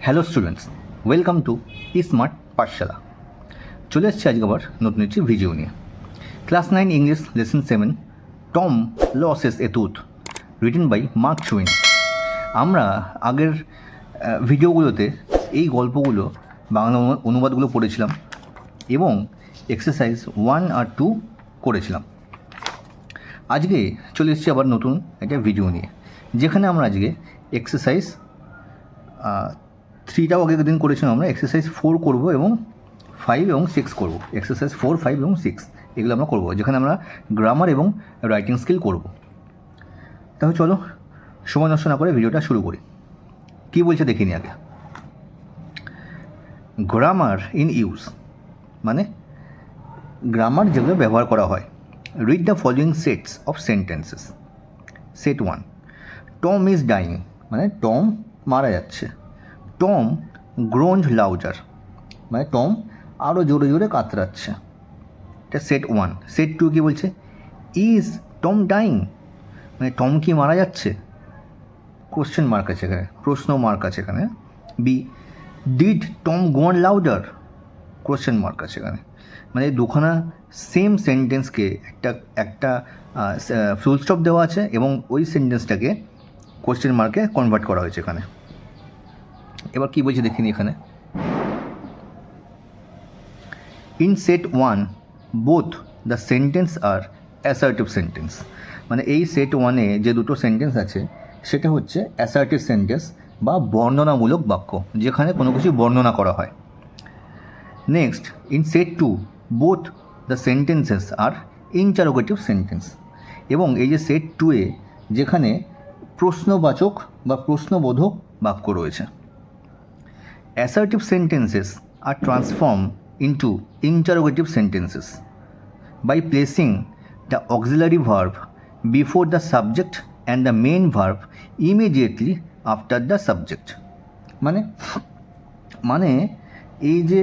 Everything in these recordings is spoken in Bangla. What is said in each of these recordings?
Hello students, welcome to smart Pathshala. চলে এসেছি আজকে আবার নতুন একটি ভিডিও নিয়ে। Class 9 English lesson 7 Tom loses a tooth, written by Mark Twain. আমরা আগের ভিডিওগুলোতে এই গল্পগুলো বাংলা অনুবাদগুলো পড়েছিলাম এবং এক্সারসাইজ 1 আর 2 করেছিলাম। আজকে চলে এসেছি আবার নতুন একটা ভিডিও নিয়ে, যেখানে আমরা আজকে এক্সারসাইজ 3টাও আগের দিন করেছিলাম। আমরা এক্সারসাইজ 4 করব এবং 5 এবং 6 করব। এক্সারসাইজ 4, 5 এবং 6 এগুলো আমরা করব, যেখানে আমরা গ্রামার এবং রাইটিং স্কিল করব। তাহলে চলো সময় নষ্ট না করে ভিডিওটা শুরু করি। কী বলছে দেখিনি আগে। গ্রামার ইন ইউজ মানে গ্রামার যেগুলো ব্যবহার করা হয়। Read the following sets of sentences. Set 1, Tom is dyeing মানে টম মারা যাচ্ছে। টম গ্রোনড লাউডার মানে টম আরও জোরে জোরে কাতরাচ্ছে। এটা সেট 1। সেট 2 কী বলছে? ইজ টম ডাইং মানে টম কি মারা যাচ্ছে? কোশ্চেন মার্ক আছে এখানে, প্রশ্ন মার্ক আছে এখানে। B, did Tom groan louder? Question mark আছে এখানে। মানে দুখানা সেম সেন্টেন্সকে একটা ফুল স্টপ দেওয়া আছে এবং ওই সেন্টেন্সটাকে কোশ্চেন মার্কে কনভার্ট করা হয়েছে এখানে। এবার কী বলছে দেখিনি এখানে। In set 1 both the sentence are assertive sentence মানে এই সেট 1-এ যে দুটো সেন্টেন্স আছে সেটা হচ্ছে অ্যাসার্টিভ সেন্টেন্স বা বর্ণনামূলক বাক্য, যেখানে কোনো কিছু বর্ণনা করা হয়। Next, in set 2 both the sentences are interrogative sentence এবং এই যে সেট 2-এ যেখানে প্রশ্নবাচক বা প্রশ্নবোধক বাক্য রয়েছে। Assertive sentences are transformed into interrogative sentences by placing the auxiliary verb before the subject and the main verb immediately after the subject. মানে এই যে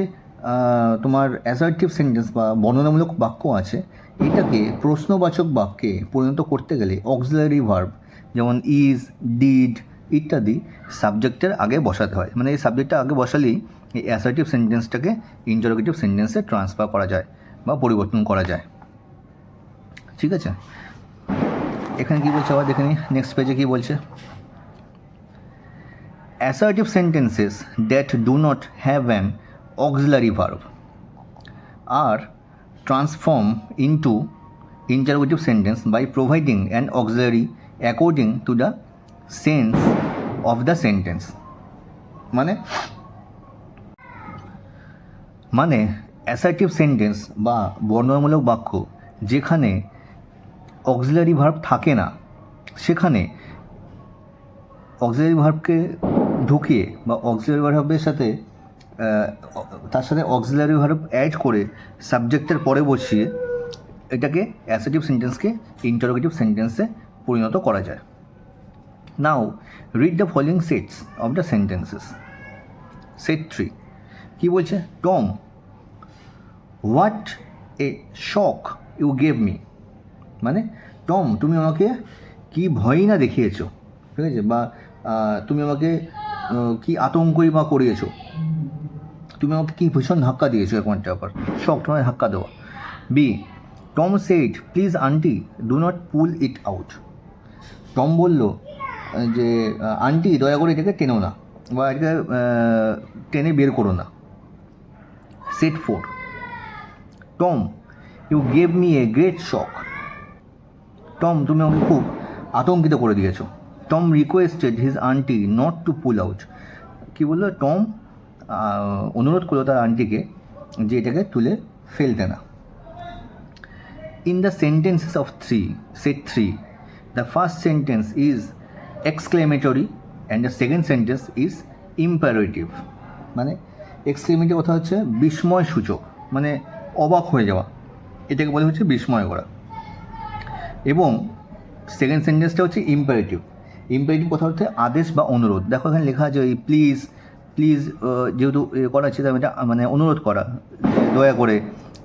তোমার অ্যাসার্টিভ সেন্টেন্স বা বর্ণনামূলক বাক্য আছে, এটাকে প্রশ্নবাচক বাক্যে পরিণত করতে গেলে অক্সিলারি ভার্ব যেমন ইজ, ডিড ইত্যাদি সাবজেক্টের আগে বসাতে হয়। মানে এই সাবজেক্টটা আগে বসালেই এই অ্যাসার্টিভ সেন্টেন্সটাকে ইন্টারোগেটিভ সেন্টেন্সে ট্রান্সফার করা যায় বা পরিবর্তন করা যায়। ঠিক আছে, এখানে কী বলছে আবার দেখে নিই। নেক্সট পেজে কী বলছে? Assertive sentences that do not have an auxiliary verb are transformed into interrogative sentence by providing an auxiliary according to the sense of the sentence. মানে অ্যাসার্টিভ সেন্টেন্স বা বর্ণনামূলক বাক্য যেখানে অক্সিলারি ভার্ব থাকে না, সেখানে অক্সিলারি ভার্বকে ঢুকিয়ে বা অক্সিলারি ভার্বের সাথে তার সাথে অক্সিলারি ভার্ব অ্যাড করে সাবজেক্টের পরে বসিয়ে এটাকে অ্যাসার্টিভ সেন্টেন্সকে ইন্টারোগেটিভ সেন্টেন্সে পরিণত করা যায়। Now read the following sets of the sentences. Set 3 কী বলছে? Tom, what a shock you gave me মানে টম তুমি আমাকে কি ভয়ই না দেখিয়েছো, ঠিক আছে, বা তুমি আমাকে কি আতঙ্কই বা করিয়েছো, তুমি আমাকে কি ভীষণ ধাক্কা দিয়েছো, এরকম একটা ব্যাপার। শক তোমায় ধাক্কা দেওয়া। B, Tom said please aunty do not pull it out. Tom বলল যে আন্টি দয়া করে এটাকে টেনো না বা এটাকে টেনে বের করো না। Set 4, Tom you gave me a great shock. Tom তুমি আমাকে খুব আতঙ্কিত করে দিয়েছো। Tom requested his aunty not to pull out. কী বললো? টম অনুরোধ করলো তার আন্টিকে যে এটাকে তুলে ফেলতে না। In the sentences of 3, set 3, the first sentence is exclamatory and the second sentence is imperative. মানে এক্সক্লেমেটরি কথা হচ্ছে বিস্ময় সূচক, মানে অবাক হয়ে যাওয়া, এটাকে বলে হচ্ছে বিস্ময় করা। এবং সেকেন্ড সেন্টেন্সটা হচ্ছে ইম্পারেটিভ। ইম্পারেটিভ কথা হচ্ছে আদেশ বা অনুরোধ। দেখো এখানে লেখা আছে ওই প্লিজ প্লিজ, যেহেতু করা হচ্ছে এটা মানে অনুরোধ করা, দয়া করে,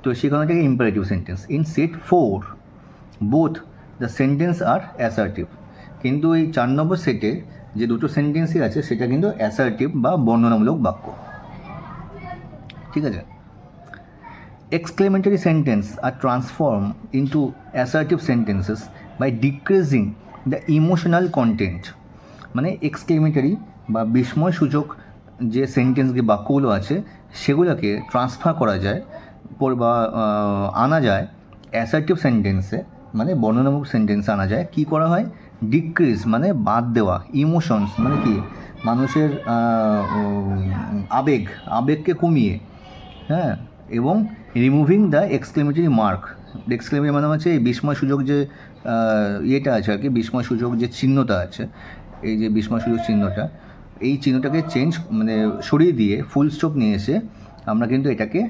তো সেখানে থেকে imperative sentence. In set 4 both the sentence are assertive, কিন্তু এই 4 নম্বর সেটে যে দুটো সেন্টেন্সই আছে সেটা কিন্তু অ্যাসার্টিভ বা বর্ণনামূলক বাক্য। ঠিক আছে। Exclamatory sentences are transformed into assertive sentences by decreasing the emotional content. মানে এক্সক্লেমেটরি বা বিস্ময়সূচক যে সেন্টেন্স বাক্যগুলো আছে সেগুলোকে ট্রান্সফার করা যায় বা আনা যায় অ্যাসার্টিভ সেন্টেন্সে, মানে বর্ণনামূলক সেন্টেন্সে আনা যায়। কি করা হয়? ডিক্রিজ মানে বাদ দেওয়া, ইমোশনস মানে কি মানুষের আবেগকে কমিয়ে, হ্যাঁ, এবং removing the exclamatory mark. Exclamatory মানে হচ্ছে এই বিস্ময়সূচক যে ইয়েটা আছে আর কি, বিস্ময়সূচক যে চিহ্নটা আছে, এই যে বিস্ময়সূচক চিহ্নটা, এই চিহ্নটাকে মানে সরিয়ে দিয়ে ফুল স্টপ নিয়ে এসে আমরা কিন্তু এটাকে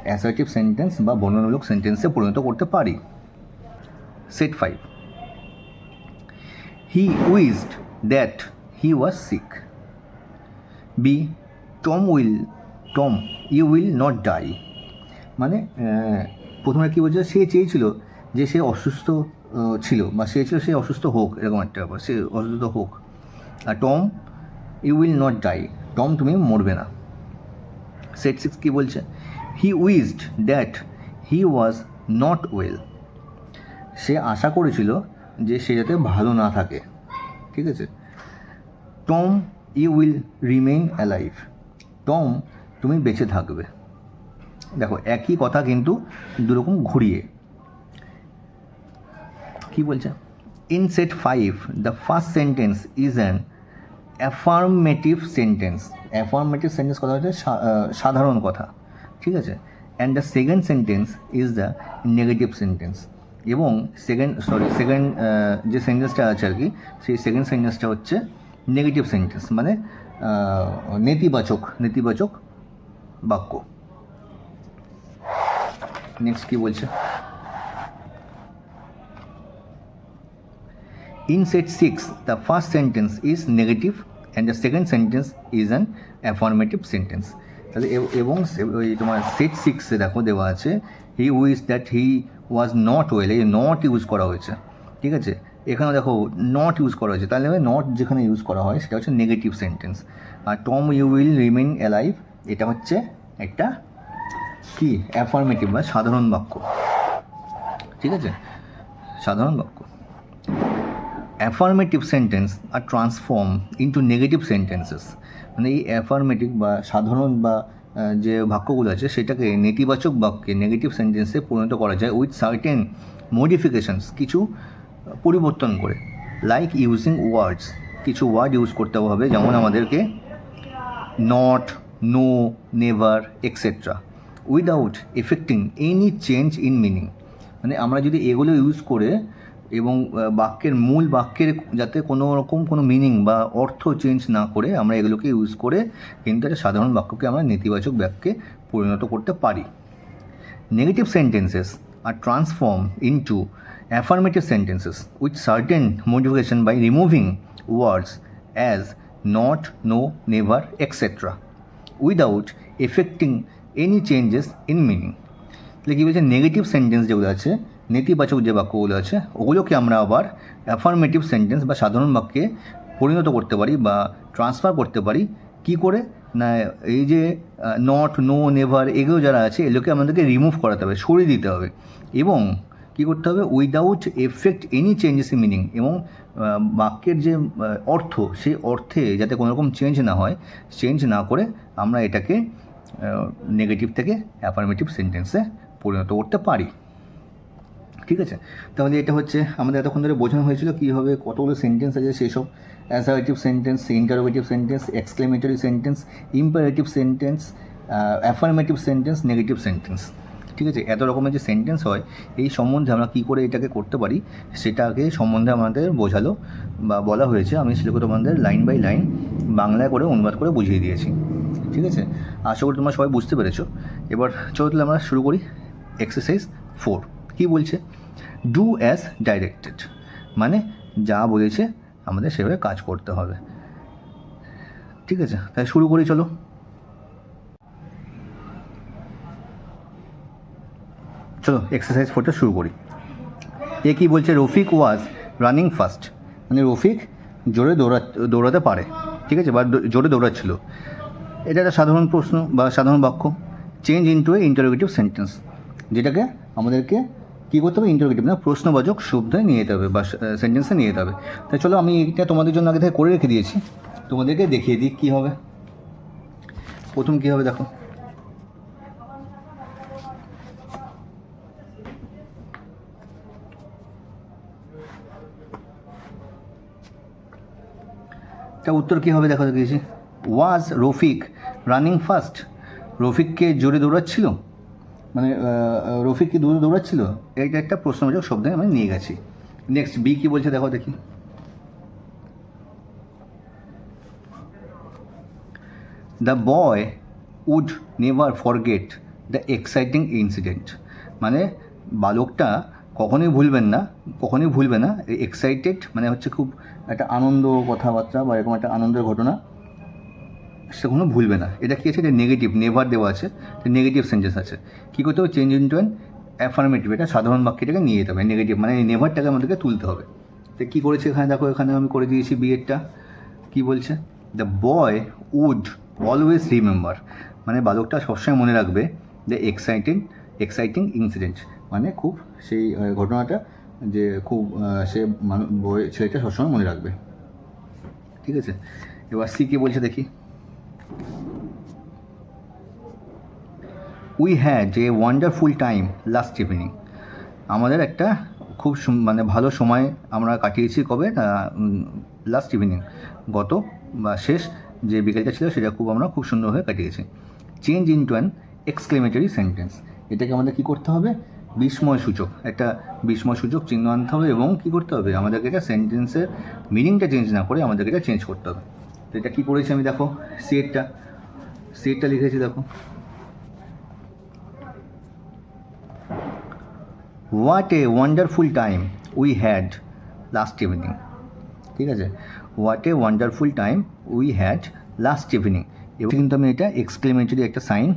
অ্যাসার্টিভ সেন্টেন্স বা বর্ণনামূলক সেন্টেন্সে পরিণত করতে পারি। Set 5, he wished that he was sick. B, Tom you will not die. মানে প্রথমে কী বলছে, সে চেয়েছিল যে সে অসুস্থ ছিল, বা সে অসুস্থ হোক, এরকম একটা ব্যাপার, সে অসুস্থ হোক। আর Tom, you will not die, Tom তুমি মরবে না। সেট 6 কী বলছে? He wished that he was not well. সে আশা করেছিল যে সে যাতে ভালো না থাকে। ঠিক আছে। Tom, you will remain alive, Tom তুমি বেঁচে থাকবে। দেখো একই কথা কিন্তু দুরকম ঘুরিয়ে। কি বলছে? In set 5 the first sentence is an affirmative sentence. Affirmative sentence কথা হচ্ছে সাধারণ কথা। ঠিক আছে। And the second sentence is the negative sentence. এবং সেকেন্ড যে সেন্টেন্সটা আছে আর কি, সেই সেকেন্ড সেন্টেন্সটা হচ্ছে নেগেটিভ সেন্টেন্স, মানে নেতিবাচক বাক্য। নেক্সট কি বলছে? In set 6 the first sentence is negative and the second sentence is an affirmative sentence. তাহলে এবং ওই তোমার সেট 6-এ দেখো দেওয়া আছে he wish that he was not well, এই নট ইউজ করা হয়েছে। ঠিক আছে। এখানে দেখো নট ইউজ করা হয়েছে, তাহলে নট যেখানে ইউজ করা হয় সেটা হচ্ছে নেগেটিভ সেন্টেন্স। আর Tom you will remain alive, এটা হচ্ছে একটা কি অ্যাফার্মেটিভ বা সাধারণ বাক্য। ঠিক আছে, সাধারণ বাক্য। অ্যাফার্মেটিভ সেন্টেন্স আর ট্রান্সফর্ম ইন্টু নেগেটিভ সেন্টেন্সেস। মানে এই অ্যাফার্মেটিভ বা সাধারণ বা যে বাক্যগুলো আছে সেটাকে নেতিবাচক বাক্যে, নেগেটিভ সেন্টেন্সে পরিণত করা যায় উইথ সার্টেন মডিফিকেশনস, কিছু পরিবর্তন করে। লাইক ইউজিং ওয়ার্ডস, কিছু ওয়ার্ড ইউজ করতে হবে, যেমন আমাদেরকে not, no, never etcetera, without affecting any change in meaning. মানে আমরা যদি এগুলো ইউজ করে এবং মূল বাক্যের যাতে কোনো রকম কোনো মিনিং বা অর্থ চেঞ্জ না করে আমরা এগুলোকে ইউজ করে কিন্তু একটা সাধারণ বাক্যকে আমরা নেতিবাচক বাক্যে পরিণত করতে পারি। Negative sentences are transform into affirmative sentences with certain modification by removing words as not, no, never, etc. without affecting any changes in meaning. তাহলে কী বলছে? নেগেটিভ সেন্টেন্স যেগুলো আছে, নেতিবাচক যে বাক্যগুলো আছে, ওগুলোকে আমরা আবার অ্যাফার্মেটিভ সেন্টেন্স বা সাধারণ বাক্যে পরিণত করতে পারি বা ট্রান্সফার করতে পারি। কি করে? না, এই যে নট, নো, নেভার এগুলো যারা আছে এগুলোকে আমাদেরকে রিমুভ করাতে হবে, সরিয়ে দিতে হবে, এবং কী করতে হবে? Without effect any changes in meaning, এবং বাক্যের যে অর্থ, সেই অর্থে যাতে কোনো রকম চেঞ্জ না হয়, চেঞ্জ না করে আমরা এটাকে নেগেটিভ থেকে অ্যাফার্মেটিভ সেন্টেন্সে পরিণত করতে পারি। ঠিক আছে। তাহলে এটা হচ্ছে আমাদের এতক্ষণ ধরে বোঝানো হয়েছিল কীভাবে কতগুলো সেন্টেন্স আছে সেসব assertive sentence, interrogative sentence, exclamatory sentence, imperative sentence, affirmative sentence, negative sentence. ঠিক আছে। এত রকমের যে সেন্টেন্স হয় এই সম্বন্ধে আমরা কী করে এটাকে করতে পারি সেটাকে সম্বন্ধে আমাদের বোঝালো বা বলা হয়েছে। আমি সেটাকে তোমাদের লাইন বাই লাইন বাংলায় করে অনুবাদ করে বুঝিয়ে দিয়েছি। ঠিক আছে। আশা করি তোমরা সবাই বুঝতে পেরেছো। এবার চলো তাহলে আমরা শুরু করি। এক্সারসাইজ 4 কী বলছে? ডু অ্যাজ ডাইরেক্টেড, মানে যা বলেছে আমাদের সেভাবে কাজ করতে হবে। ঠিক আছে, তাই শুরু করি। চলো এক্সারসাইজ 4টা শুরু করি। এ কী বলছে? রফিক ওয়াজ রানিং ফাস্ট, মানে রফিক জোরে দৌড়াতে পারে, ঠিক আছে, বা জোরে দৌড়াচ্ছিল। এটা একটা সাধারণ প্রশ্ন বা সাধারণ বাক্য। চেঞ্জ ইন্টু এ ইন্টারোগেটিভ সেন্টেন্স, যেটাকে আমাদেরকে কী করতে হবে, ইন্টারোগেটিভ না প্রশ্নবাচক শব্দে নিয়ে যেতে হবে বা সেন্টেন্সে নিয়ে যেতে হবে। তাই চলো আমি এটা তোমাদের জন্য আগে থেকে করে রেখে দিয়েছি, তোমাদেরকে দেখিয়ে দিই কী হবে। প্রথম কী হবে দেখো, তা উত্তর কী হবে দেখো দিয়েছি। ওয়াজ রফিক রানিং ফাস্ট, রফিককে জোরে দৌড়াচ্ছিল, মানে রফিক কি দৌড়ে দৌড়াচ্ছিল, এটা একটা প্রশ্নবাচক শব্দে আমি নিয়ে গেছি। নেক্সট বি কী বলছে দেখো দেখি। The boy would never forget the exciting incident, মানে বালকটা কখনোই ভুলবে না এক্সাইটেড মানে হচ্ছে খুব একটা আনন্দ কথাবার্তা বা এরকম একটা আনন্দের ঘটনা, সে কোনো ভুলবে না। এটা কী আছে, এটা নেগেটিভ, নেভার দেওয়া আছে, নেগেটিভ সেন্টেন্স আছে। কী করতে হবে, চেঞ্জ ইন্টু অ্যান অ্যাফার্মেটিভ, এটা সাধারণ বাক্যটাকে নিয়ে যেতে হবে, নেগেটিভ মানে এই নেভারটাকে আমাদেরকে তুলতে হবে। তো কী করেছে এখানে দেখো, এখানে আমি করে দিয়েছি বিয়েরটা। কী বলছে, the boy would always remember, মানে বালকটা সবসময় মনে রাখবে দ্য এক্সাইটিং ইনসিডেন্ট, মানে খুব সেই ঘটনাটা যে খুব সে ছেলেটা সবসময় মনে রাখবে, ঠিক আছে। এবার সি কী বলছে দেখি। We had a wonderful time last evening, আমাদের একটা খুব মানে ভালো সময় আমরা কাটিয়েছি কবে, লাস্ট ইভিনিং, গত বা শেষ যে বিকেলটা ছিল সেটা আমরা খুব সুন্দরভাবে কাটিয়েছি। Change into an exclamatory sentence, এটাকে আমাদের কী করতে হবে, বিস্ময়সূচক, একটা বিস্ময়সূচক চিহ্ন আনতে হবে এবং কী করতে হবে, আমাদেরকে এটা সেন্টেন্সের মিনিংটা চেঞ্জ না করে আমাদেরকে এটা চেঞ্জ করতে হবে। তো এটা কী করেছি আমি দেখো, সিএটটা লিখেছি দেখো। What a wonderful time we had last evening, ঠিক আছে, what a wonderful time we had last evening. এবং কিন্তু আমি এটা এক্সক্লেমেটরি একটা সাইন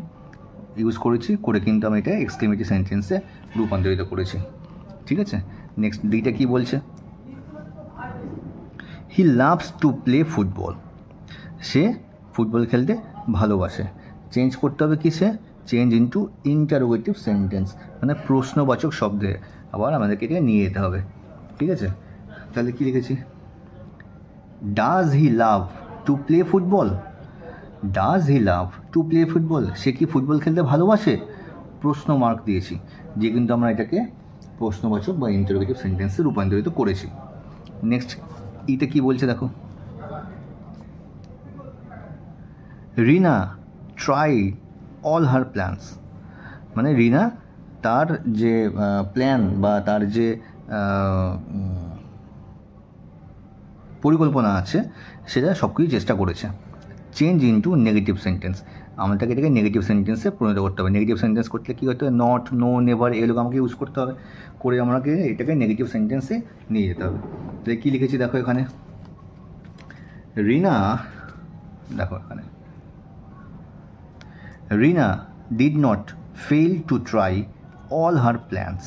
ইউজ করেছি, করে কিন্তু আমি এটা এক্সক্লেমেটরি সেন্টেন্সে রূপান্তরিত করেছি, ঠিক আছে। নেক্সট ডিটা কী বলছে, he loves to play football, say football খেলতে ভালোবাসে। চেঞ্জ করতে হবে কিসে, চেঞ্জ ইন্টু ইন্টারোগেটিভ সেন্টেন্স, মানে প্রশ্নবাচক শব্দে আবার আমাদেরকে এটা নিয়ে যেতে হবে, ঠিক আছে। তাহলে কী লিখেছি, does he love to play football, does he love to play football, সে কি ফুটবল খেলতে ভালোবাসে, প্রশ্ন মার্ক দিয়েছি, যে কিন্তু আমরা এটাকে প্রশ্নবাচক বা ইন্টারোগেটিভ সেন্টেন্সে রূপান্তরিত করেছি। নেক্সট ইতে কী বলছে দেখো, রিনা ট্রাই অল হার প্ল্যানস, মানে রিনা তার যে প্ল্যান বা তার যে পরিকল্পনা আছে সেটা সব কিছু চেষ্টা করেছে। চেঞ্জ ইন্টু নেগেটিভ সেন্টেন্স, আমাদেরকে এটাকে নেগেটিভ সেন্টেন্সে পরিণত করতে হবে। নেগেটিভ সেন্টেন্স করতে কী করতে হবে, নট, নো, নেভার এগুলো আমাকে ইউজ করতে হবে, করে আমাকে এটাকে নেগেটিভ সেন্টেন্সে নিয়ে যেতে হবে। তাহলে কী লিখেছি দেখো এখানে, রিনা, দেখো এখানে, Rina did not fail to try all her plans,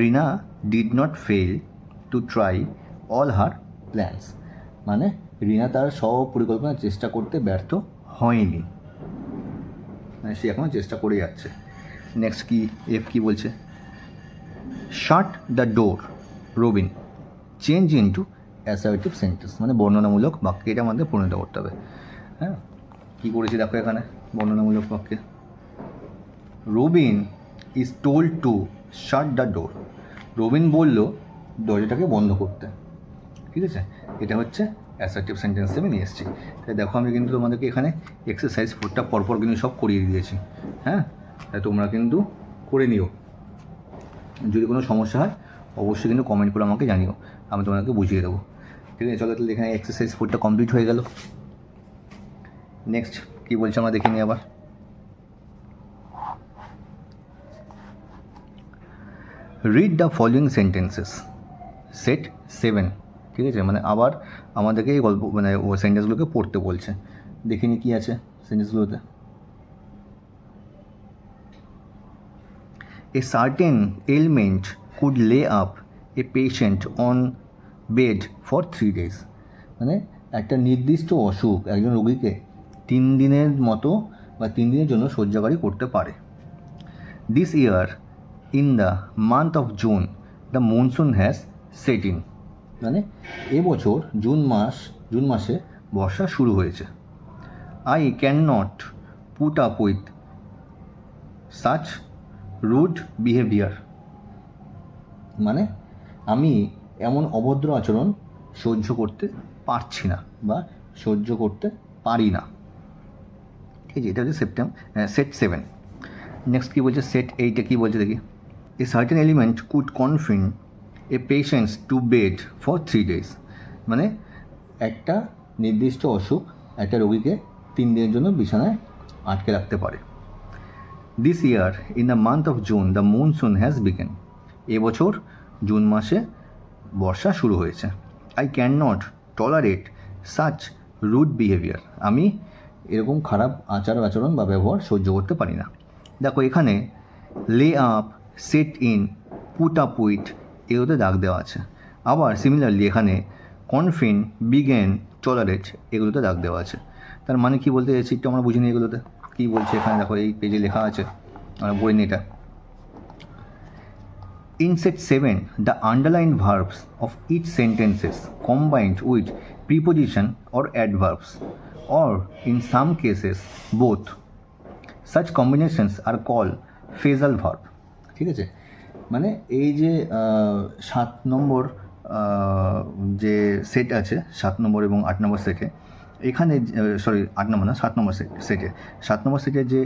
Rina did not fail to try all her plans, মানে রিনা তার সব পরিকল্পনা চেষ্টা করতে ব্যর্থ হয়নি, মানে সে এখনও চেষ্টা করে যাচ্ছে। নেক্সট কি, এফ কী বলছে, শাট the door Robin, change into assertive sentence, মানে বর্ণনামূলক বাক্যে এটা আমাদের পরিণত করতে হবে। হ্যাঁ, কী করেছি দেখো এখানে, বর্ণনামূলক বাক্যে, Robin is told to shut the door, Robin বলল দরজাটাকে বন্ধ করতে, ঠিক আছে। এটা হচ্ছে অ্যাসার্টিভ সেন্টেন্স আমি নিয়ে এসেছি। তাই দেখো আমি কিন্তু তোমাদেরকে এখানে এক্সারসাইজ 4টা পরপর কিন্তু সব করিয়ে দিয়েছি, হ্যাঁ, তাই তোমরা কিন্তু করে নিও। যদি কোনো সমস্যা হয় অবশ্যই কিন্তু কমেন্ট করে আমাকে জানিও, আমি তোমাদেরকে বুঝিয়ে দেবো, ঠিক আছে। চলো তাহলে এখানে এক্সারসাইজ 4টা কমপ্লিট হয়ে গেল। নেক্সট কী বলছে আমরা দেখে নিই আবার, read the following sentences set 7, ঠিক আছে, মানে আবার আমাদেরকে এই গল্প মানে ও সেন্টেন্সগুলোকে পড়তে বলছে। দেখিনি কী আছে সেন্টেন্সগুলোতে, এ সার্টেন এলমেন্ট কুড লে up a patient on bed for 3 days, মানে একটা নির্দিষ্ট অসুখ একজন রোগীকে 3 দিনের মতো বা 3 দিনের জন্য শয্যাগারী করতে পারে। This year in the month of June the monsoon has set in, মানে এবছর জুন মাসে বর্ষা শুরু হয়েছে। I can not put up with such rude behaviour, মানে আমি এমন অভদ্র আচরণ সহ্য করতে পারছি না বা সহ্য করতে পারি না। ঠিক আছে, এটা হচ্ছে সেট 7। নেক্সট কী বলছে সেট 8-এ কী বলছে দেখি। A certain element could confine a patients to bed for 3 days, মানে একটা নির্দিষ্ট অসুখ একটা রোগীকে 3 দিনের জন্য বিছানায় আটকে রাখতে পারে। This year in the month of June the monsoon has begin, এবছর জুন মাসে বর্ষা শুরু হয়েছে। I can not tolerate such rude behaviour, আমি এরকম খারাপ আচরণ বা ব্যবহার সহ্য করতে পারি না। দেখো এখানে লে up, set in, put up with এগুলোতে দাগ দেওয়া আছে। আবার সিমিলারলি এখানে কনফিন, বিগেন, টলারেট এগুলোতে দাগ দেওয়া আছে। তার মানে কী বলতে চাইছি একটু আমরা বুঝিনি এগুলোতে কী বলছে। এখানে দেখো এই পেজে লেখা আছে, আমরা বই নিই এটা। In set 7, the underlined verbs of each sentences combined with preposition or adverbs, or in some cases both. Such combinations are called phrasal verb. ঠিক আছে, মানে এই যে 7 নম্বর যে সেট আছে, 7 নম্বর এবং 8 নম্বর সেটে, এখানে 8 নম্বর না 7 নম্বর সেটে 7 নম্বর সেটের যে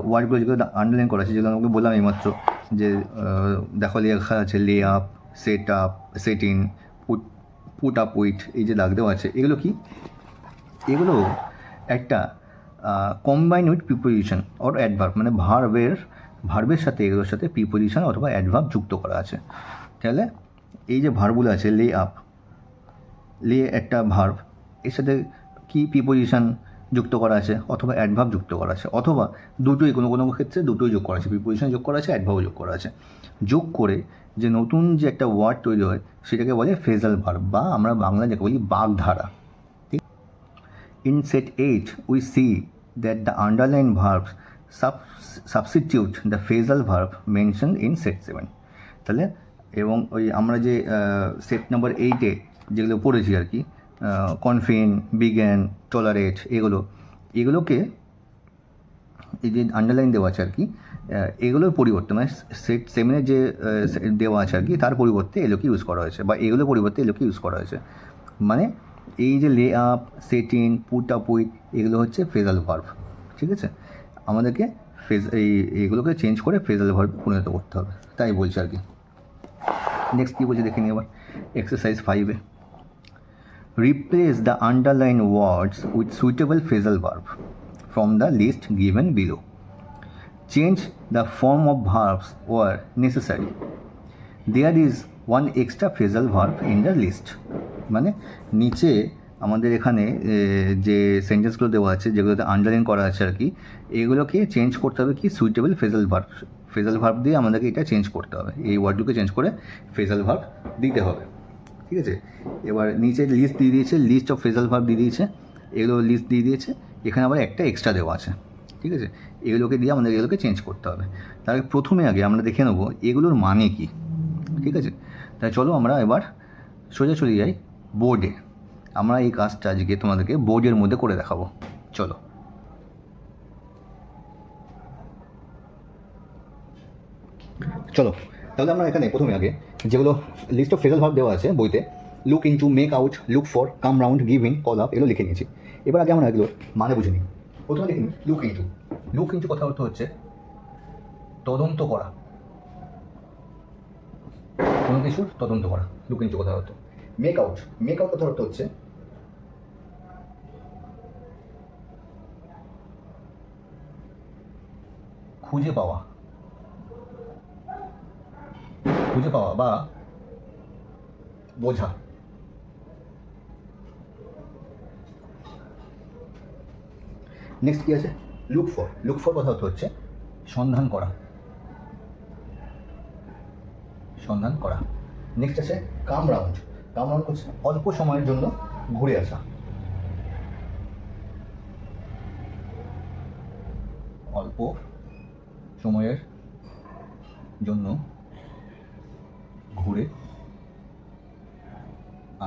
ওয়ার্ডগুলো যেগুলো আন্ডারলাইন করা আছে, যেগুলো আমাকে বললাম এইমাত্র যে দেখো লেখা আছে লে up, set in, put up with, এই যে দাগ দেওয়া আছে এগুলো কি, এগুলো একটা combine with preposition or adverb, মানে ভার্বের সাথে এগুলোর সাথে প্রিপোজিশন অথবা অ্যাডভার্ব যুক্ত করা আছে। তাহলে এই যে ভার্বগুলো আছে লে আপ, লে একটা ভার্ব, এর সাথে কি প্রিপোজিশন যুক্ত করা আছে অথবা অ্যাডভার্ব যুক্ত করা আছে, অথবা দুটোই কোনো কোনো ক্ষেত্রে দুটোই যোগ করা আছে, প্রিপোজিশন যোগ করা আছে, অ্যাডভার্বও যোগ করা আছে। যোগ করে যে নতুন যে একটা ওয়ার্ড তৈরি হয় সেটাকে বলে ফ্রেজাল ভার্ব, বা আমরা বাংলা যাকে বলি বাগধারা। ঠিক, in shed 8 we see that the underline verbs substitute the phrasal verb mention in shed 7। তাহলে এবং ওই আমরা যে সেট নাম্বার 8-এ যেগুলো পড়েছি আর কি, কনফিন, বিগ্যান, টলারেট, এগুলোকে এই যে আন্ডারলাইন দেওয়া আছে আর কি, এগুলোর পরিবর্তে মানে সেট 7-এ যে দেওয়া আছে আর কি তার পরিবর্তে এগুলোকে ইউজ করা হয়েছে, বা এগুলোর পরিবর্তে এগুলোকে ইউজ করা হয়েছে। মানে এই যে লে up, set in, put up with এগুলো হচ্ছে ফ্রেজাল ভার্ব। ঠিক আছে, আমাদেরকে এইগুলোকে চেঞ্জ করে ফ্রেজাল ভার্বে পরিণত করতে হবে, তাই বলছে আর কি। নেক্সট কী বলছে দেখে নিই আবার exercise 5-এ। Replace the underlined words with suitable phrasal verb from the list given below. Change the form of verbs where necessary. There is one extra phrasal verb in the list. মানে নিচে আমাদের এখানে যে সেন্টেন্সগুলো দেওয়া আছে যেগুলোতে আন্ডারলাইন করা আছে আর কি, এগুলোকে চেঞ্জ করতে হবে কি সুইটেবল ফ্রেজাল ভার্ব দিয়ে আমাদেরকে এটা চেঞ্জ করতে হবে, এই ওয়ার্ডগুলোকে চেঞ্জ করে ফ্রেজাল ভার্ব দিতে হবে। ঠিক আছে, এবার নিচে লিস্ট দিয়ে দিয়েছে, লিস্ট অফ ফ্রেজাল ভার্ব দিয়ে দিয়েছে, এগুলো লিস্ট দিয়ে দিয়েছে, এখানে আবার একটা এক্সট্রা দেওয়া আছে। ঠিক আছে, এগুলোকে দিয়ে আমাদের এগুলোকে চেঞ্জ করতে হবে। তার প্রথমে আগে আমরা দেখে নেবো এগুলোর মানে কি। ঠিক আছে, তাই চলো আমরা এবার সোজা চলে যাই বোর্ডে। আমরা এই কাজটা আজকে তোমাদেরকে বোর্ডের মধ্যে করে দেখাবো, চলো। তাহলে আমরা এখানে প্রথমে আগে যেগুলো লিস্ট অফ ফ্রেজাল ভার্ব দেওয়া আছে বইতে, look into, make out, look for, come round, give in, call up, এগুলো লিখে নিয়েছি। এবার আগে আমরা এগুলো মানে বুঝে নিই। প্রথমে লিখে নিই লুক ইনটু। লুক ইনটু কথা অর্থ হচ্ছে তদন্ত করা, কোনো কিছুর তদন্ত করা, লুক ইনটু কথা অর্থ। মেক আউট কথা অর্থ হচ্ছে খুঁজে পাওয়া বা বোঝা। নেক্সট কি আছে লুক ফর কথা অর্থ হচ্ছে সন্ধান করা। নেক্সট আছে কাম রাউন্ড কাম রাউন্ড করছে অল্প সময়ের জন্য ঘুরে আসা, অল্প সময়ের জন্য ঘুরে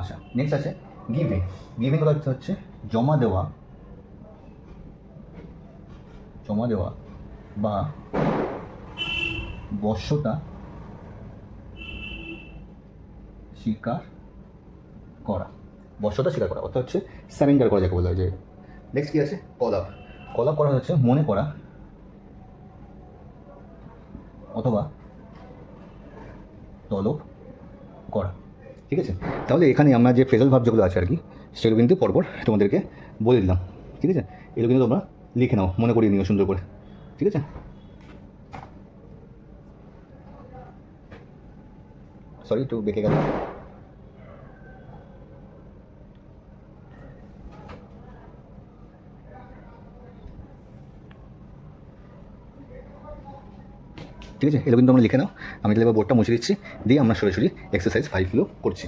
আসা। নেক্সট আছে গিভিং। গিভিং অর্থ হচ্ছে জমা দেওয়া, জমা দেওয়া বা বশ্যতা স্বীকার করা, বশ্যতা স্বীকার করা অর্থাৎ হচ্ছে স্যারেন্ডার করা যাকে বলা হয়। যে নেক্সট কী আছে কল আপ। কল আপ করা হচ্ছে মনে করা অথবা তলব করা। ঠিক আছে, তাহলে এখানে আমরা যে ফ্রেজাল ভার্ব যেগুলো আছে আর কি সেগুলো কিন্তু পরপর তোমাদেরকে বলে দিলাম। ঠিক আছে, এগুলো কিন্তু তোমরা লিখে নাও, মনে করিয়ে নিও সুন্দর করে। ঠিক আছে, সরি একটু বেঁকে গেল। ঠিক আছে, এগুলো কিন্তু তোমরা লিখে নাও। আমি তাহলে এবার বোর্ডটা মুছে দিচ্ছি, দিয়ে আমরা সরাসরি এক্সারসাইজ 5গুলো করছি।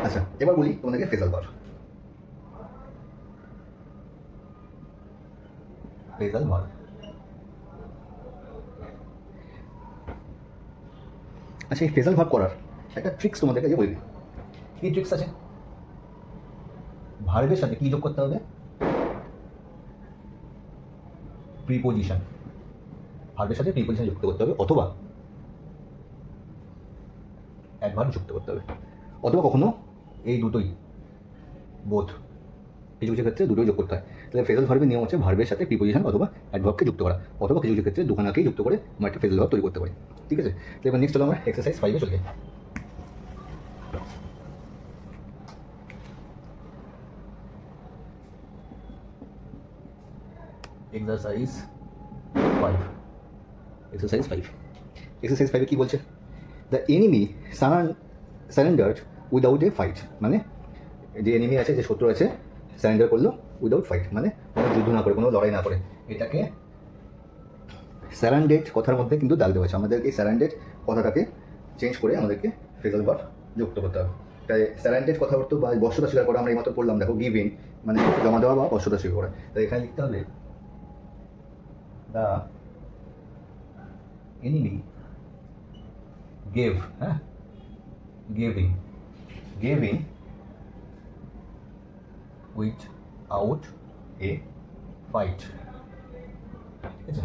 আচ্ছা, এবার বলি তোমাদেরকে ফ্রেজাল ভার্ব। ফ্রেজাল ভার্ব, আচ্ছা এই ফ্রেজাল ভার্ব করার একটা ট্রিক্স তোমাদেরকে যে বলে দিই। কী ট্রিক্স আছে? ভার্বের সাথে কী যোগ করতে হবে? প্রিপোজিশন। ভার্বের সাথে প্রিপোজিশন যুক্ত করতে হবে, অথবা অ্যাডভার্ব যুক্ত করতে হবে, অথবা কখনো এই দুটোই, বোথ। কিছু কিছু ক্ষেত্রে দুটোই যোগ করতে হয়। তাহলে ফ্রেজাল ভার্বের নিয়ম হচ্ছে ভার্বের সাথে প্রিপোজিশন অথবা অ্যাডভার্বকে যুক্ত করা, অথবা কিছু কিছু ক্ষেত্রে দুখানাকেই যুক্ত করে আমরা একটা ফ্রেজাল ভার্ব তৈরি করতে পারি। ঠিক আছে, তো এবার নেক্সট চলো আমরা এক্সারসাইজ 5-এ চলে যাই। এক্সারসাইজ 5। এক্সারসাইজ 5। এক্সারসাইজ 5-এ কী বলছে? The enemy surrendered without a fight. মানে যে এনিমি আছে, যে শত্রু আছে, সারেন্ডার করলো উইদাউট ফাইট, মানে কোনো যুদ্ধ না করে, কোনো লড়াই না করে। এটাকে স্যারান্ডেড কথার মধ্যে কিন্তু দাগ দেওয়া আছে। আমাদেরকে এই স্যারান্ডেড কথাটাকে চেঞ্জ করে আমাদেরকে ফ্রেজাল ভার্ব যুক্ত করতে হবে। তাই স্যারান্ডেড কথা অর্থ বা বশ্যতা স্বীকার করা আমরা এইমাত্র পড়লাম, দেখো গিভিং মানে জমা দেওয়া বা বশ্যতা স্বীকার করা। তাই এখানে লিখতে হবে দ্য এনিমি গেভ, হ্যাঁ গেভিং, গেভিং উইথআউট এ ফাইট। ঠিক আছে,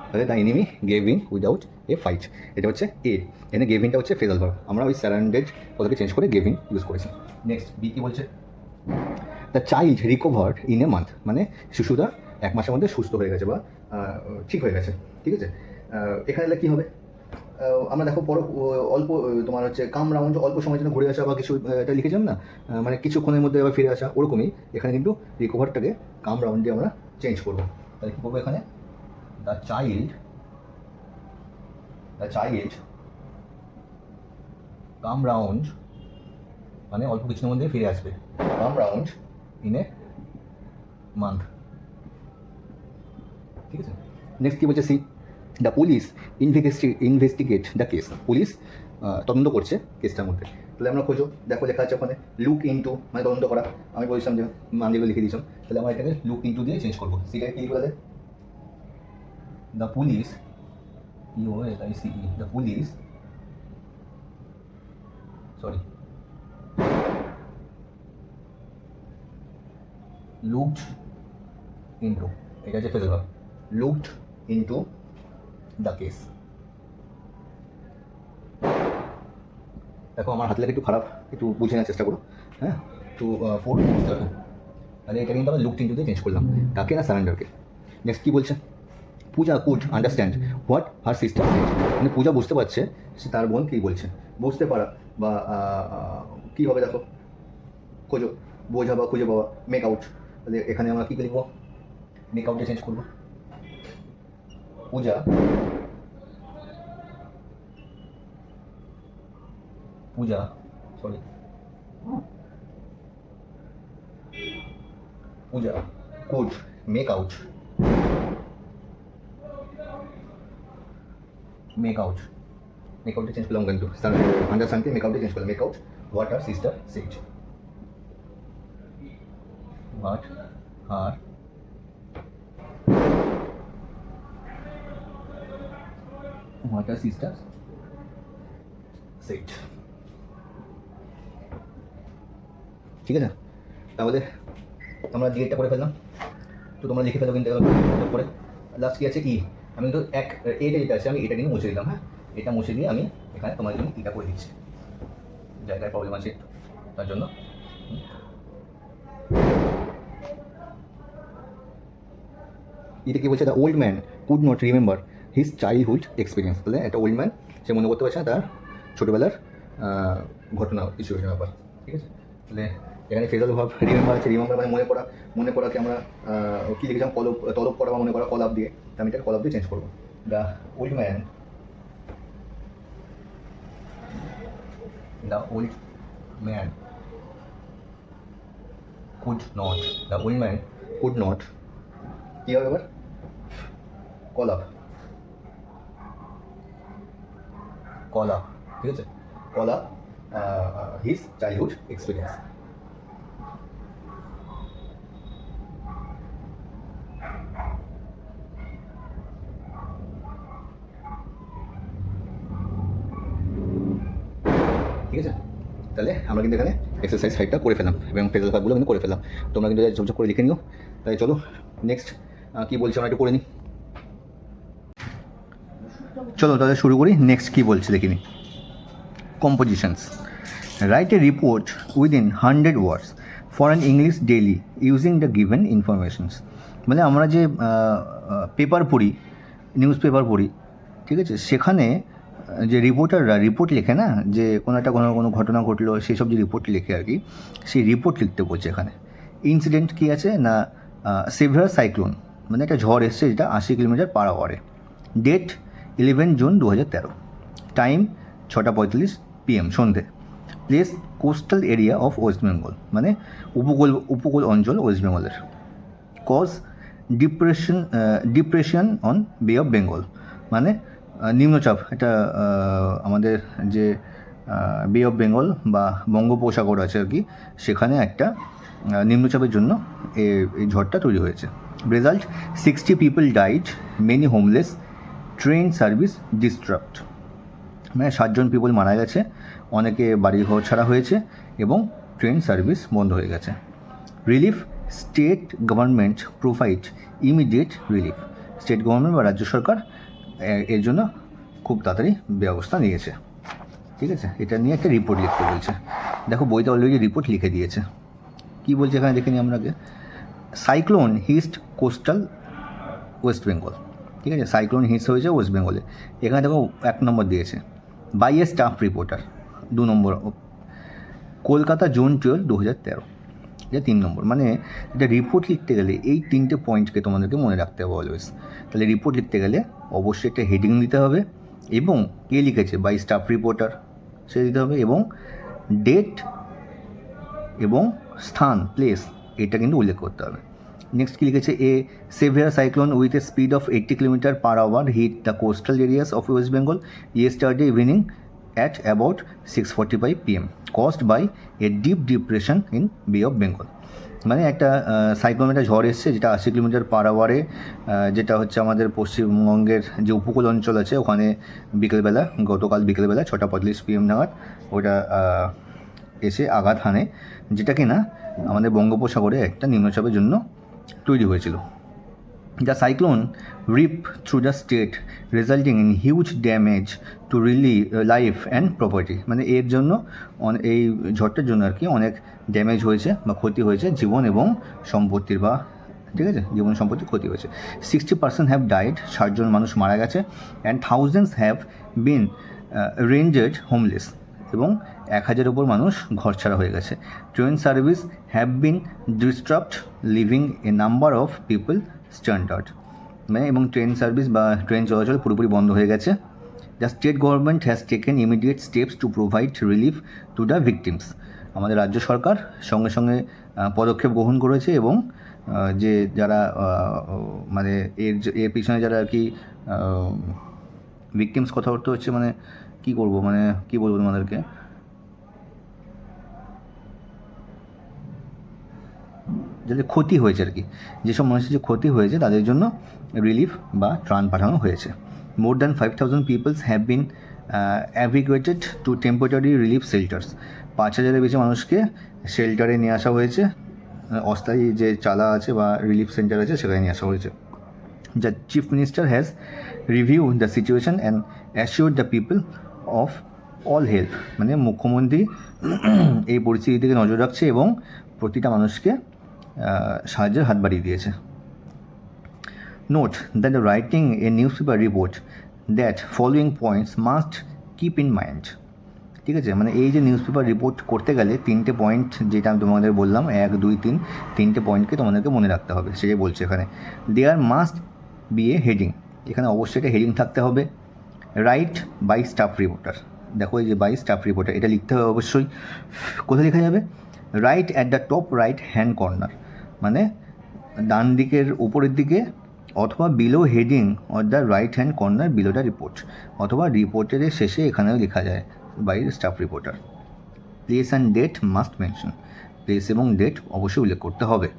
তাহলে the enemy gave in without a fight, এটা হচ্ছে এ। এখানে গেভিংটা হচ্ছে ফ্রেজাল ভার্ব, আমরা ওই স্যারান্ডেড কথাকে চেঞ্জ করে গেভিং ইউজ করেছি। নেক্সট বি কি বলছে? The child recovered in a month, মানে শিশুরা 1 মাসের মধ্যে সুস্থ হয়ে গেছে বা ঠিক হয়ে গেছে। ঠিক আছে, এখানে কী হবে? আমরা দেখো অল্প তোমার হচ্ছে কাম রাউন্ড, অল্প সময়ের জন্য ঘুরে আসা বা কিছু, এটা লিখেছিলাম না, মানে কিছুক্ষণের মধ্যে আবার ফিরে আসা, ওরকমই এখানে কিন্তু রিকভারটাকে কাম রাউন্ড দিয়ে আমরা চেঞ্জ করবো। তাহলে কী করবো এখানে? দ্য চাইল্ড কাম রাউন্ড, মানে অল্প কিছুর মধ্যে ফিরে আসবে, come round in a month. ঠিক আছে, নেক্সট কী বলছে? C the police investigate the case. Police তদন্ত করছে কেসটার মধ্যে। তাহলে আমরা খোঁজো, দেখো লেখা আছে ওখানে লুক ইনটু, মানে তদন্ত করা। আমি বলছিলাম যে মান যেগুলো লিখে দিয়েছিলাম, তাহলে আমরা এটাকে লুক ইনটু দিয়ে চেঞ্জ করবো। সিটাকে কী বলে? The police, POLICE, the police, sorry, looked into, এটা হচ্ছে phrasal verb, looked into the case. দেখো আমার হাত লেখা একটু খারাপ, একটু বুঝে নেওয়ার চেষ্টা করো। হ্যাঁ, তো 4 বুঝতে হবে। তাহলে এটা কিন্তু আমরা লুকড ইনটু দিয়ে চেঞ্জ করলাম, তাকে না সারেন্ডারকে। নেক্সট কী বলছে? Puja could understand what her sister said, মানে পূজা বুঝতে পারছে সে তার বোন কী বলছে। বুঝতে পারা বা কী হবে দেখো, খোঁজো, বোঝা বা খুঁজে পাওয়া, মেক আউট। তাহলে এখানে আমরা কী লিখবো? মেক আউটে চেঞ্জ করবো। Puja sorry Puja could make out change করলাম কিন্তু আন্ডার শান্তি মেক আউটে চেঞ্জ করলাম মেক আউট হোয়াট আর sister said what her sister said ঠিক আছে তাহলে আমরা ডিএডটা করে ফেললাম তো তোমরা লিখে ফেলো কিন্তু করে লাস্ট কি আছে ই আমি কিন্তু এটা যেটা আছে আমি এটা কিন্তু মুছে দিলাম হ্যাঁ এটা মুছে দিয়ে আমি এখানে তোমার জন্য ইটা করে দিচ্ছি জায়গায় প্রবলেম আছে তার জন্য এটা কি বলছে the old man could not remember his childhood experience তাহলে একটা ওল্ড ম্যান সে মনে করতে পারছে না তার ছোটোবেলার ঘটনা সিচুয়েশন ব্যাপার ঠিক আছে তাহলে এখানে ফেজাল ভাব রিমেম্বার আছে রিমেম্বার মানে মনে করাকে আমরা কী লিখেছিলাম তলব করা বা মনে করা কলাপ দিয়ে আমি এটা কলাপ দিয়ে চেঞ্জ করবো the old man could not কী হবে এবার কলাপ ঠিক আছে কলাপ হিজ চাইল্ডহুড এক্সপিরিয়েন্স ঠিক আছে তাহলে আমরা কিন্তু এখানে এক্সারসাইজ 5টা করে ফেলাম এবং ফেজাল ভাবগুলো কিন্তু করে ফেলাম তোমরা কিন্তু ঝপঝপ করে লিখে নিও তাই চলো নেক্সট কী বলছি আমরা একটু করে নিই চলো তাহলে শুরু করি নেক্সট কী বলছি দেখিনি compositions write a report within 100 words for an English daily using the given informations মানে আমরা যে পেপার পড়ি নিউজ পেপার পড়ি ঠিক আছে সেখানে যে রিপোর্টাররা রিপোর্ট লেখে না যে কোনো ঘটনা ঘটলো সেই সব যে রিপোর্ট লেখে আর কি সেই রিপোর্ট লিখতে বলছে এখানে ইনসিডেন্ট কী আছে না সিভিয়ার সাইক্লোন মানে একটা ঝড় এসছে যেটা 80 কিলোমিটার পার আওয়ারে ডেট 11 জুন 2013 টাইম 6:45 PM সন্ধে place coastal area of West Bengal মানে উপকূল অঞ্চল ওয়েস্ট বেঙ্গলের cause depression on Bay of Bengal মানে নিম্নচাপ এটা আমাদের যে বে অফ বেঙ্গল বা বঙ্গোপসাগর আছে আর কি সেখানে একটা নিম্নচাপের জন্য এই ঝড়টা তৈরি হয়েছে result 60 people died many homeless train service disturbed মানে 60 জন পিপল মারা গেছে অনেকে বাড়িঘর ছাড়া হয়েছে এবং ট্রেন সার্ভিস বন্ধ হয়ে গেছে relief state government provide immediate relief state government বা রাজ্য সরকার এর জন্য খুব তাড়াতাড়ি ব্যবস্থা নিয়েছে ঠিক আছে এটা নিয়ে একটা রিপোর্ট লিখতে বলছে দেখো বইতে অলরেডি রিপোর্ট লিখে দিয়েছে কী বলছে এখানে দেখে নিই আমরা আগে সাইক্লোন হিস্ট কোস্টাল ওয়েস্ট বেঙ্গল ঠিক আছে সাইক্লোন হিস্ট হয়েছে ওয়েস্ট বেঙ্গলে এখানে দেখো 1 নম্বর দিয়েছে বাই এ স্টাফ রিপোর্টার 2 নম্বর কলকাতা জুন 12, 2013 এটা 3 নম্বর মানে এটা রিপোর্ট লিখতে গেলে এই 3টে পয়েন্টকে তোমাদেরকে মনে রাখতে হবে অলওয়েজ তাহলে রিপোর্ট লিখতে গেলে অবশ্যই একটা হেডিং দিতে হবে এবং কে লিখেছে বাই স্টাফ রিপোর্টার সে দিতে হবে এবং ডেট এবং স্থান প্লেস এটা কিন্তু উল্লেখ করতে হবে নেক্সট কী লিখেছে a severe cyclone with a speed of 80 kilometre per hour hit the coastal areas of West Bengal yesterday evening at about 6:45 PM caused by a deep depression in Bay of Bengal মানে একটা সাইক্লোন একটা ঝড় এসছে যেটা 80 কিলোমিটার পার আওয়ারে যেটা হচ্ছে আমাদের পশ্চিমবঙ্গের যে উপকূল অঞ্চল আছে ওখানে গতকাল বিকেলবেলা 6:45 PM নাগাদ ওটা এসে আঘাত হানে যেটা কিনা আমাদের বঙ্গোপসাগরে একটা নিম্নচাপের জন্য তৈরি হয়েছিল The cyclone ripped through the state, resulting in huge damage to life and property. মানে এর জন্য এই ঝড়টার জন্য আর কি অনেক ড্যামেজ হয়েছে বা ক্ষতি হয়েছে জীবন এবং সম্পত্তির বা ঠিক আছে জীবন সম্পত্তির ক্ষতি হয়েছে 60% হ্যাভ ডাইড 60 জন মানুষ মারা গেছে and thousands have been rendered homeless এবং 1000 ওপর মানুষ ঘর ছাড়া হয়ে গেছে train service have been disturbed leaving a number of people stranded মানে এবং ট্রেন সার্ভিস বা ট্রেন চলাচল পুরোপুরি বন্ধ হয়ে গেছে the state government has taken immediate steps to provide relief to the victims আমাদের রাজ্য সরকার সঙ্গে সঙ্গে পদক্ষেপ গ্রহণ করেছে এবং যে যারা মানে এর পিছনে যারা আর কি ভিকটিমস কথা বলতে হচ্ছে, মানে কী করবো, মানে কী বলবো তোমাদেরকে, যাদের ক্ষতি হয়েছে আর কি, যেসব মানুষের যে ক্ষতি হয়েছে তাদের জন্য রিলিফ বা ত্রাণ পাঠানো হয়েছে। More than 5,000 peoples have been evacuated to temporary relief shelters. 5,000-এর বেশি মানুষকে শেল্টারে নিয়ে আসা হয়েছে, অস্থায়ী যে চালা আছে বা রিলিফ সেন্টার আছে সেখানে নিয়ে আসা হয়েছে। The chief minister has review the situation and assure the people of all help. মানে মুখ্যমন্ত্রী এই পরিস্থিতি থেকে নজর রাখছে এবং প্রতিটা মানুষকে সাহায্যের হাত বাড়িয়ে দিয়েছে। Note that the writing A news paper report that following points must keep in mind. ঠিক আছে, মানে এই যে নিউজ পেপার রিপোর্ট করতে গেলে 3টে পয়েন্ট, যেটা আমি তোমাদের বললাম 1, 2, 3, 3টে পয়েন্টকে তোমাদেরকে মনে রাখতে হবে, সেটাই বলছে এখানে। There must be a heading, এখানে অবশ্যই একটা হেডিং থাকতে হবে। রাইট বাই স্টাফ রিপোর্টার, দেখো এই যে বাই স্টাফ রিপোর্টার, এটা লিখতে হবে অবশ্যই। কোথায় লেখা যাবে? Right at the top right hand corner, মানে ডান দিকের উপরের দিকে, অথবা below heading or the right hand corner below the report, অথবা রিপোর্টের শেষে এখানেও লেখা যায় by staff reporter. Place and date must mention, place এবং ডেট অবশ্যই উল্লেখ করতে হবে।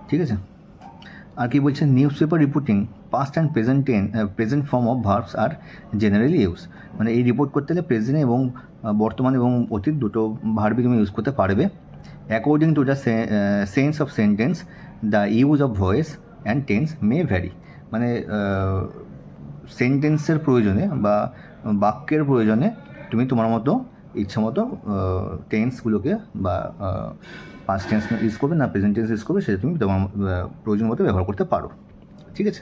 ঠিক আছে, আর কি বলছে, newspaper reporting past and present form of verbs are generally use. মানে এই রিপোর্ট করতে গেলে প্রেজেন্ট এবং বর্তমান এবং অতীত দুটো ভার্বই তুমি ইউজ করতে পারবে। According to the sense of sentence the use of voice and tense may vary. মানে সেন্টেন্সের প্রয়োজনে বা বাক্যের প্রয়োজনে তুমি তোমার মতো ইচ্ছা মতো টেন্সগুলোকে বা পাস্ট টেন্স ইউজ করবে না প্রেজেন্ট টেন্স ইউজ করবে, সেটা তুমি তোমার প্রয়োজন মতো ব্যবহার করতে পারো। ঠিক আছে,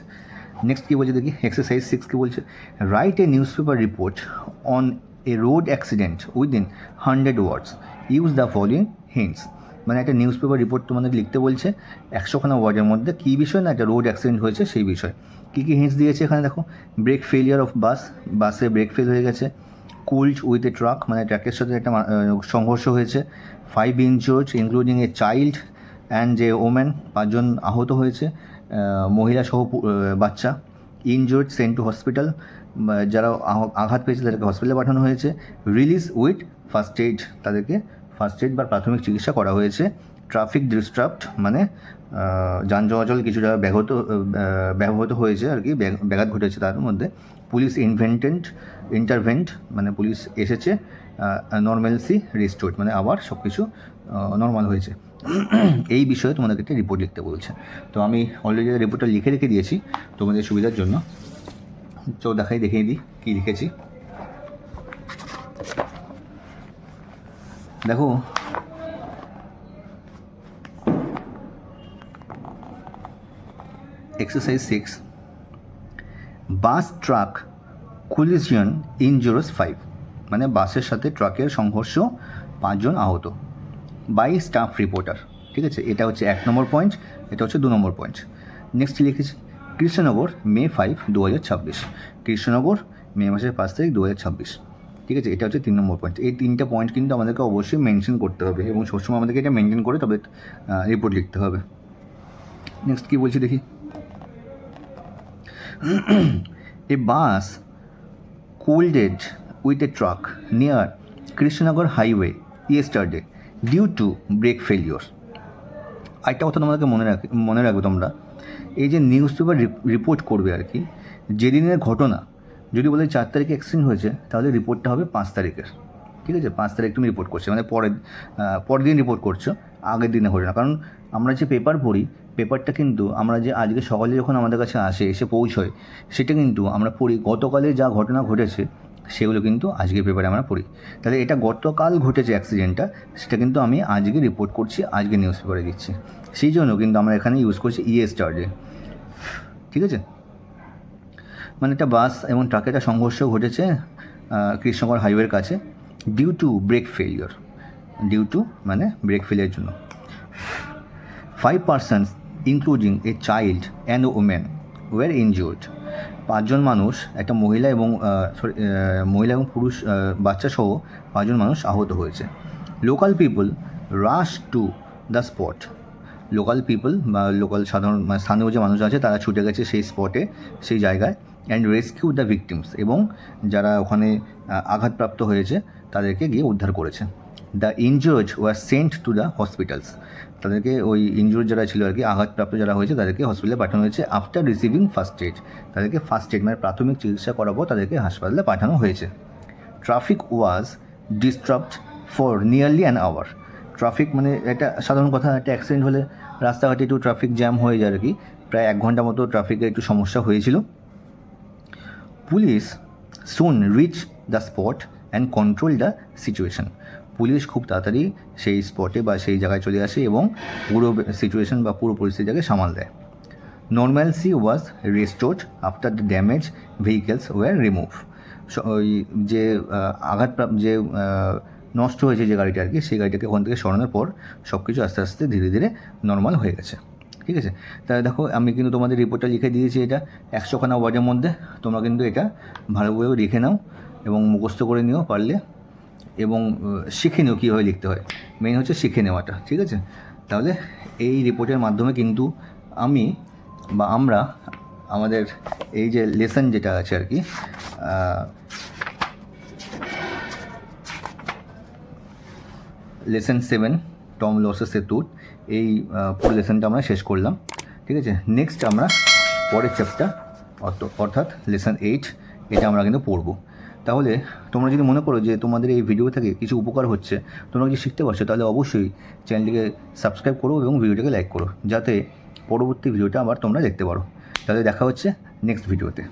নেক্সট কী বলছে দেখি, এক্সারসাইজ 6 কী বলছে, write a news paper report on a road accident within 100 words, use the following hints. মানে একটা নিউজ পেপার রিপোর্ট তোমাদের লিখতে বলছে 100খানা ওয়ার্ডের মধ্যে, কী বিষয় না একটা রোড অ্যাক্সিডেন্ট হয়েছে সেই বিষয়। কী কী হিন্টস দিয়েছে এখানে দেখো, ব্রেক ফেলিয়ার অফ বাস, বাসে ব্রেক ফেল হয়ে গেছে। কুলড উইথ এ ট্রাক, মানে ট্রাকের সাথে একটা সংঘর্ষ হয়েছে। 5 injured including a child and a woman, 5 জন আহত হয়েছে, মহিলা সহ বাচ্চা। ইনজুর্ড সেন্ট টু হসপিটাল, যারা আঘাত পেয়েছে তাদেরকে হসপিটালে পাঠানো হয়েছে। রিলিজ উইথ ফার্স্ট এইড, তাদেরকে ফার্স্ট এইড বা প্রাথমিক চিকিৎসা করা হয়েছে। ট্রাফিক ডিস্টার্বড, মানে যান চলাচল কিছুটা ব্যাহত হয়েছে আর কি, ব্যাঘাত ঘটেছে তার মধ্যে। পুলিশ ইন্টারভেন্ট, মানে পুলিশ এসেছে। নর্মালসি রিস্টোর্ড, মানে আবার সব কিছু নর্মাল হয়েছে। এই বিষয়ে তোমাদেরকে একটা রিপোর্ট লিখতে বলছে। তো আমি অলরেডি রিপোর্টটা লিখে রেখে দিয়েছি তোমাদের সুবিধার জন্য, তো দেখিয়ে দিই কী লিখেছি। দেখো এক্সারসাইজ 6, বাস ট্রাক কোলিশন ইনজুরিস 5, মানে বাসের সাথে ট্রাকের সংঘর্ষ 5 জন আহত। বাই স্টাফ রিপোর্টার, ঠিক আছে, এটা হচ্ছে 1 নম্বর পয়েন্ট, এটা হচ্ছে 2 নম্বর পয়েন্ট। নেক্সট লিখেছি কৃষ্ণনগর মে 5, 2026, কৃষ্ণনগর মে মাসের 5 তারিখ 2026। ঠিক আছে, এটা হচ্ছে 3 নম্বর পয়েন্ট। এই 3টে পয়েন্ট কিন্তু আমাদেরকে অবশ্যই মেনশন করতে হবে এবং সবসময় আমাদেরকে এটা মেনটেন করে তবে রিপোর্ট লিখতে হবে। নেক্সট কী বলছি দেখি, a bus collided with a truck near Krishnanagar highway yesterday due to brake failure. একটা কথা তোমাদেরকে মনে রাখবে তোমরা, এই যে নিউজ পেপার রিপোর্ট করবে আর কি, যেদিনের ঘটনা, যদি বলে 4 তারিখে অ্যাক্সিডেন্ট হয়েছে তাহলে রিপোর্টটা হবে 5 তারিখের। ঠিক আছে, 5 তারিখ তুমি রিপোর্ট করছো, মানে পরের দিন রিপোর্ট করছো, আগের দিনে হলো না। কারণ আমরা যে পেপার পড়ি, পেপারটা কিন্তু আমরা যে আজকে সকালে যখন আমাদের কাছে এসে পৌঁছয়, সেটা কিন্তু আমরা পড়ি গতকালে যা ঘটনা ঘটেছে সেগুলো কিন্তু আজকের পেপারে আমরা পড়ি। তাহলে এটা গতকাল ঘটেছে অ্যাক্সিডেন্টটা, সেটা কিন্তু আমি আজকে রিপোর্ট করছি, আজকে নিউজ পেপারে দিচ্ছি। সেই জন্য কিন্তু আমরা এখানে ইউজ করছি ইয়েস্টারডে। ঠিক আছে, মানে একটা বাস এবং ট্রাকের একটা সংঘর্ষ ঘটেছে কৃষ্ণনগর হাইওয়ের কাছে, due to brake failure, due to মানে ব্রেক ফেলিয়ার জন্য। 5 persons including a child and women were injured, 5 জন মানুষ, একটা মহিলা এবং পুরুষ বাচ্চা সহ 5 জন মানুষ আহত হয়েছে। Local people rush to the spot. Local people বা লোকাল সাধারণ স্থানীয় যে মানুষ আছে তারা ছুটে গেছে সেই স্পটে, সেই জায়গায়, অ্যান্ড রেস্কিউ দ্য ভিকটিমস, এবং যারা ওখানে আঘাতপ্রাপ্ত হয়েছে তাদেরকে গিয়ে উদ্ধার করেছে। The injured were sent to the hospitals, তাদেরকে ওই ইনজুর্ড যারা ছিল আর কি, আঘাতপ্রাপ্ত যারা হয়েছে তাদেরকে হসপিটালে পাঠানো হয়েছে। আফটার রিসিভিং ফার্স্ট এড, তাদেরকে ফার্স্ট এড মানে প্রাথমিক চিকিৎসা করার পর তাদেরকে হাসপাতালে পাঠানো হয়েছে। Traffic was disturbed for nearly an hour. Traffic মানে একটা সাধারণ কথা, একটা অ্যাক্সিডেন্ট হলে রাস্তাঘাটে একটু ট্রাফিক জ্যাম হয়ে যায় আর কি, প্রায় 1 ঘন্টা মতো ট্রাফিকের একটু সমস্যা হয়েছিল। Police soon reach the spot and control the situation. Police খুব তাড়াতাড়ি সেই স্পটে বা সেই জায়গায় চলে আসে এবং পুরো সিচুয়েশন বা পুরো পরিস্থিতিটাকে সামাল দেয়। Normalcy was restored after the damage vehicles were remove. ওই যে যে নষ্ট হয়েছে যে গাড়িটা আর কি, সেই গাড়িটাকে ওখান থেকে সরানোর পর সব কিছু আস্তে আস্তে ধীরে ধীরে নর্মাল হয়ে গেছে। ঠিক আছে, তাহলে দেখো আমি কিন্তু তোমাদের রিপোর্টটা লিখে দিয়েছি, এটা 100খানা ওয়ার্ডের মধ্যে। তোমরা কিন্তু এটা ভালোভাবে লিখে নাও এবং মুখস্থ করে নিও পারলে, এবং শিখে নিও কীভাবে লিখতে হয়। মেন হচ্ছে শিখে নেওয়াটা। ঠিক আছে, তাহলে এই রিপোর্টের মাধ্যমে কিন্তু আমি বা আমরা আমাদের এই যে লেসন যেটা আছে আর কি, লেসন 7 টম লসের সেতুর, এই পুরো লেসনটা আমরা শেষ করলাম। ঠিক আছে, নেক্সট আমরা পরের চ্যাপ্টার অর্থাৎ লেসন 8 এটা আমরা কিন্তু পড়বো। তাহলে তোমরা যদি মনে করো যে তোমাদের এই ভিডিও থেকে কিছু উপকার হচ্ছে, তোমরা যদি শিখতে পারছো, তাহলে অবশ্যই চ্যানেলটিকে সাবস্ক্রাইব করো এবং ভিডিওটাকে লাইক করো, যাতে পরবর্তী ভিডিওটা আবার তোমরা দেখতে পারো। তাহলে দেখা হচ্ছে নেক্সট ভিডিওতে।